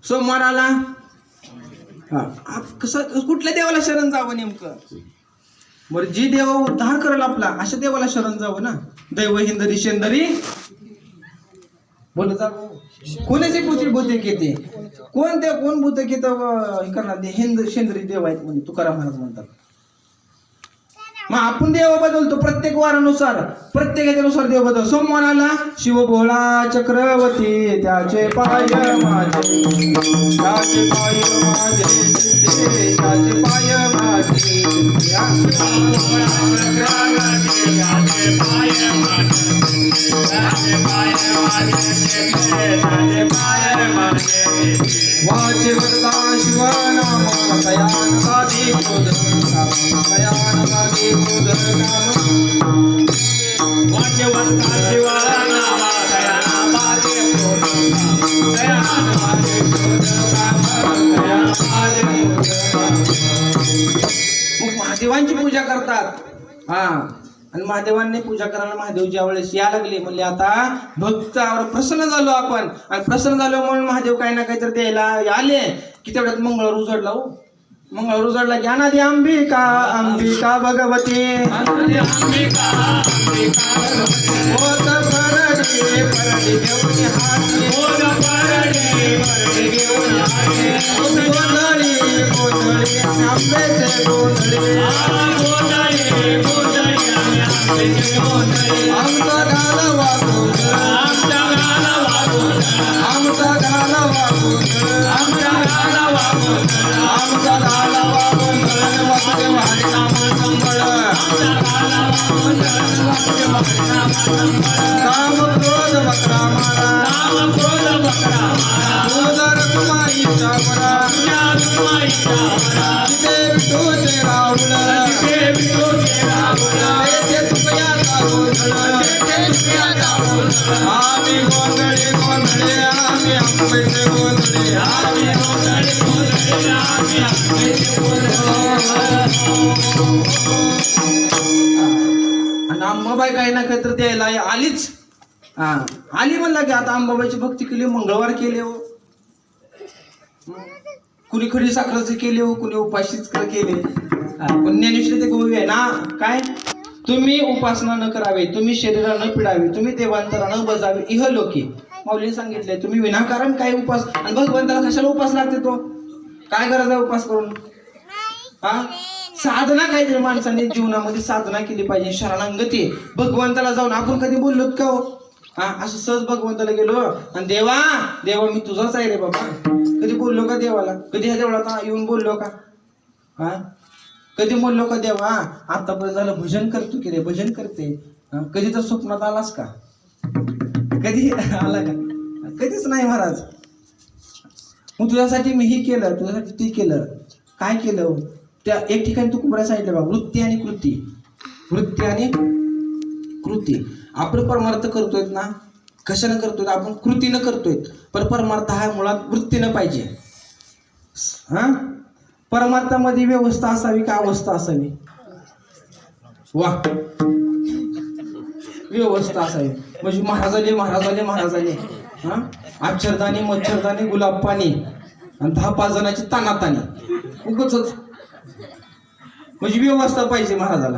सोमवार आला कसं कुठल्या देवाला शरण जावं नेमकं? बरं जी देव उद्धार करेल आपला अशा देवाला शरण जावं ना. दैव हिंदरी शेंदरी बोल जावं. कोणाचे बुद्धिक येते? कोण बुद्धिक येतं हे करणार? हिंद शेंदरी देव आहेत म्हणजे तुकाराम महाराज म्हणतात. मग आपण देव बदलतो प्रत्येक वारानुसार, प्रत्येक याच्यानुसार देव बदल. सोमवार आला शिव भोळा चक्रवर्ती त्याचे पाय माझे, त्याचे पाय माझे, त्याचे पाय माझे, वाचे वरदा शिवनाम दयान साधी बोध दयान साधी बोध नाम वाचे वरदा शिवनाम दयान साधी बोध दयान साधी बोध नाम दयान साधी बोध. मग महादेवांची पूजा करतात. आणि महादेवांनी पूजा करायला महादेव ज्या वेळेस या लागले म्हणले आता भक्तावर प्रसन्न झालो आपण. आणि प्रसन्न झालो म्हणून महादेव काही ना काहीतरी द्यायला आले की तेवढ्यात मंगळवार उजडला. मंगळवार उजडला की अनादी अंबिका अंबिका भगवती होत परडी परडी घेऊन हाती होत परडी परडी घेऊन हाती गोंधळी गोंधळी आंब्याचे गोंधळी आमचा घालवा आमचा घालवा आमचा घालवा आमचा घालवा आमचा घालवा वासुदेव हरी नाम संबळ काम क्रोध बकरा मारा काम क्रोध बकरा मारा उदर कुमाईचा बरा तिथे विठूचे राहुल तिथे विठूचे राहुल तेथे तुकयाचा गोंधळ तेथे तुकयाचा गोंधळ आम्ही गोंधळे गोंधळे आम्ही आंब्याचे गोंधळे आम्ही गोंधळे गोंधळे आम्ही आंब्याचे गोंधळे. आणि अंबाबाई काही ना काहीतरी द्यायला आलीच. आली म्हणला की आता अंबाबाईची भक्ती केली, मंगळवार केले हो, कुणी खडी साखरेचे केले हो, कुणी उपाशीच केले. पण ज्ञानेश्वरी ते गोवी आहे ना काय? तुम्ही उपासना न करावे, तुम्ही शरीराला न पिडावे, तुम्ही देवांतरा न बजावे इहलोकी. माऊलीने सांगितले तुम्ही विनाकारण काय उपास. आणि भगवंताला कशाला उपास लागते? तो काय गरज आहे उपास करून? साधना काहीतरी माणसाने जीवनामध्ये साधना केली पाहिजे. शरणांगती भगवंताला जाऊन आपण कधी बोललो का हो? असं सहज भगवंताला गेलो आणि देवा देवा मी तुझाच आहे रे बाबा. कधी बोललो का देवाला? कधी ह्या देवळात येऊन बोललो का? कधी बोललो का देवा आतापर्यंत झालं भजन करतो की रे भजन करते? कधी तर स्वप्नात आलास का? कधी आला का? कधीच नाही महाराज. मग तुझ्यासाठी मी हे केलं, तुझ्यासाठी ते केलं. काय केलं? त्या एक ठिकाणी तू कुबऱ्या सांगितलं बा वृत्ती आणि कृती. वृत्ती आणि कृती. आपण परमार्थ करतोय ना, कशानं करतोय? आपण कृतीनं करतोय. पण परमार्थ हा मुळात वृत्तीनं पाहिजे. परमार्थामध्ये व्यवस्था असावी का अवस्था असावी? वा व्यवस्था असावी. म्हणजे महाराज आले महाराज आले महाराज आले. अक्षरदानी मच्छरदानी गुलाब पाणी आणि 10-5 जणांची तानातानी उगच म्हणजे व्यवस्था पाहिजे महाराजाला.